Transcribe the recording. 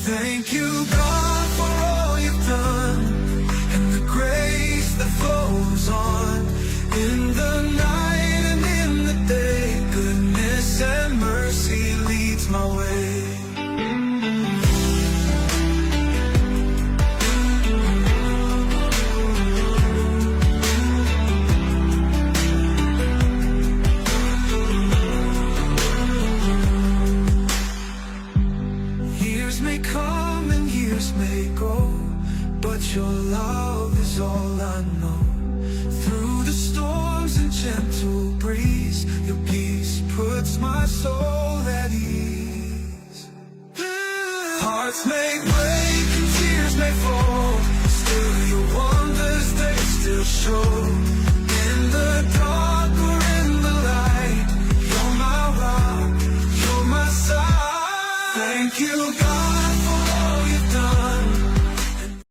Thank you, God, for all you've done, and the grace that flows on. In the night and in the day, goodness and mercy leads my way. Years may come and years may go, but your love is all I know. Through the storms and gentle breeze, your peace puts my soul at ease. Hearts may break and tears may fall, still your wonders they still show. In the dark or in the light, you're my rock, you're my side. Thank you, God.